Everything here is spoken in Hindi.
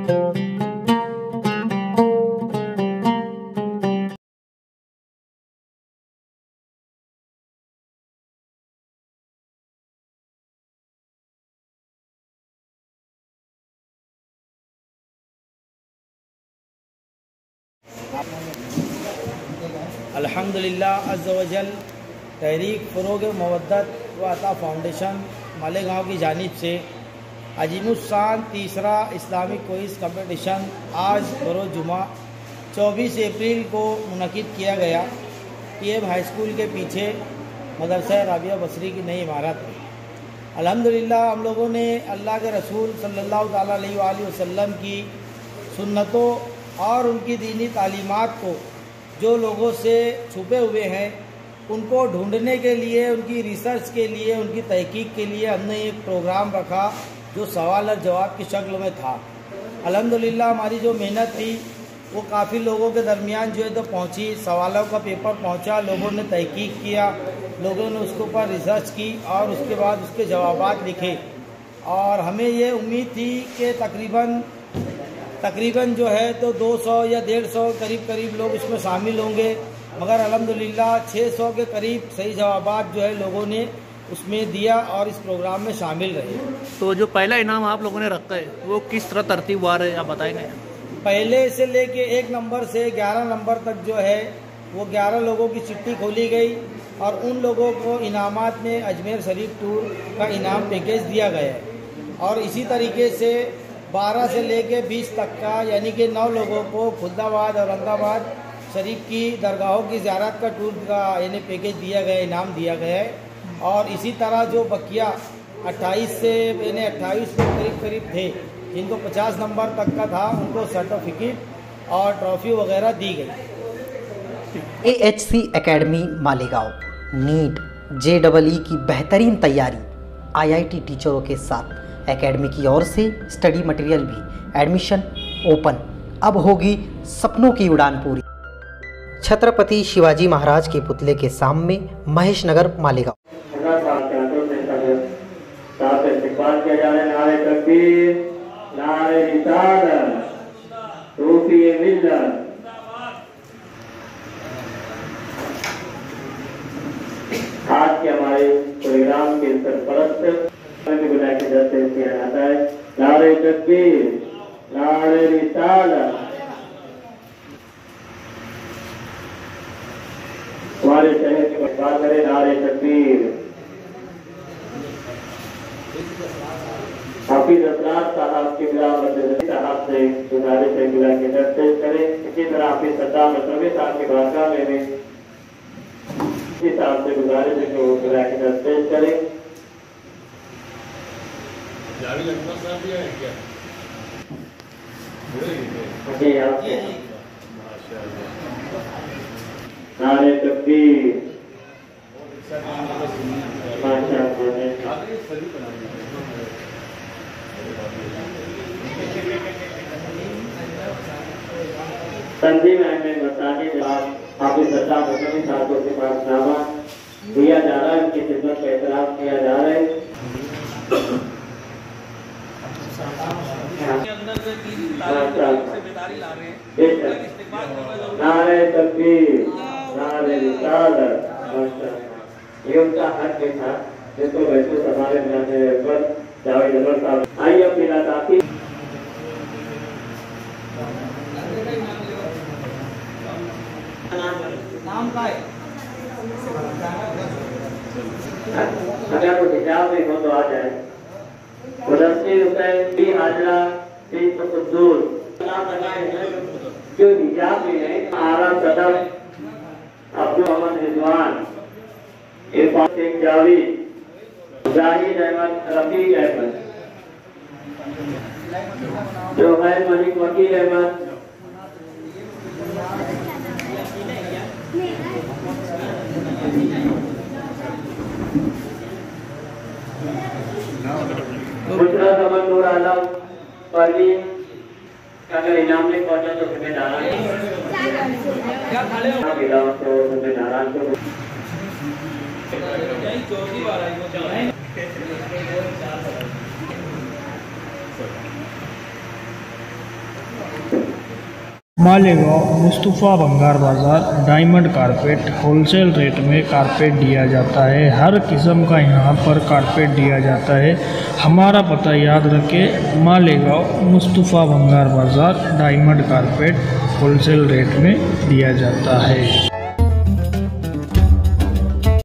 अल्हम्दुलिल्लाह अज़्ज़ व जल तहरीक फ़रोग़ मवद्दत व अता फाउंडेशन मालेगांव की जानिब से अजीमुस्शान तीसरा इस्लामिक क्विज़ कंपटीशन आज बरोज़ जुमा 24 अप्रैल को मुनक़िद किया गया। पीएम हाई स्कूल के पीछे मदरसा राबिया बसरी की नई इमारत में अल्हम्दुलिल्लाह हम लोगों ने अल्लाह के रसूल सल्लल्लाहु अलैहि वसल्लम की सुन्नतों और उनकी दीनी तालीमात को जो लोगों से छुपे हुए हैं उनको ढूंढने के लिए, उनकी रिसर्च के लिए, उनकी तहकीक के लिए हमने एक प्रोग्राम रखा जो सवाल और जवाब की शक्ल में था। अल्हम्दुलिल्लाह हमारी जो मेहनत थी वो काफ़ी लोगों के दरमियान जो है तो पहुंची। सवालों का पेपर पहुंचा, लोगों ने तहकीक किया, लोगों ने उसके ऊपर रिसर्च की और उसके बाद उसके जवाबात लिखे। और हमें ये उम्मीद थी कि तकरीबन जो है तो 200 या 150 करीब लोग इसमें शामिल होंगे, मगर अल्हम्दुलिल्लाह 600 के करीब सही जवाबात जो है लोगों ने उसमें दिया और इस प्रोग्राम में शामिल रहे। तो जो पहला इनाम आप लोगों ने रखा है वो किस तरह तरतीबवार है, आप बताएंगे? पहले से लेके 1 नंबर से 11 नंबर तक जो है वो 11 लोगों की चिट्ठी खोली गई और उन लोगों को इनामात में अजमेर शरीफ टूर का इनाम पैकेज दिया गया है। और इसी तरीके से 12 से लेके 20 तक का यानी कि 9 लोगों को खुलदाबाद और औरंगाबाद शरीफ की दरगाहों की ज़ियारत का टूर का यानी पैकेज दिया गया, इनाम दिया गया है। और इसी तरह जो बकिया 28 से यानी 28 लोग करीब थे जिनको 50 नंबर तक का था उनको सर्टिफिकेट और ट्रॉफी वगैरह दी गई। AHC academy Malegaon NEET JEE की बेहतरीन तैयारी IIT टीचरों के साथ एकेडमी की ओर से स्टडी मटेरियल भी एडमिशन ओपन। अब होगी सपनों की उड़ान पूरी। छत्रपति शिवाजी महाराज के पुतले के सामने महेश नगर मालेगांव। आज के हमारे प्रोग्राम के सरपरस्त बुला के दस्ते किया जाता है। नारे तकबीर, नारे रिसालत। हमारे शहर की बरबाद करे, नारे तकबीर। हाफिज असरार साहब के साहब से गुजारिश है बुला के दस्ते करें। इसी तरह हाफिज सद्दाम असलमी साहब की बारगाह में इस साहब से गुजारिश है कि वो बुला के दस्ते करें। नारे तकबीर, तंजीम अहमद मसानी जनाब हाफिज सद्दाम असलमी साहब को सिफारिशनामा दिया जा रहा है, उनकी खिदमत का एहतराम किया जा रहा है। नारे तकबीर, नारे रिसालत। ये उनका हक भी था जिसको वैसे संभाले पर जावेद अनवर साहब। आइए अपनी लाताफी नाम का है अगर वो हिजाब में हो तो आ जाए। मुदस्सिर हुसैन भी हाजरा बिन कुद्दूस जो हिजाब में है। आरा सदर अब्दुल मोहम्मद रिजवान, इरफान शेख जावेद, जाहिद अहमद, रफीक अहमद, जोहैर मलिक, वकील अहमद, गुजरात अमन नूर आलम, परवीन। अगर इनाम में पहुंचा तो तुम्हें नाराज मालेगांव मुस्तफ़ा भंगार बाज़ार डायमंड कारपेट होलसेल रेट में कारपेट दिया जाता है। हर किस्म का यहाँ पर कारपेट दिया जाता है। हमारा पता याद रखें, मालेगांव मुस्तफ़ा भंगार बाज़ार डायमंड कारपेट होलसेल रेट में दिया जाता है।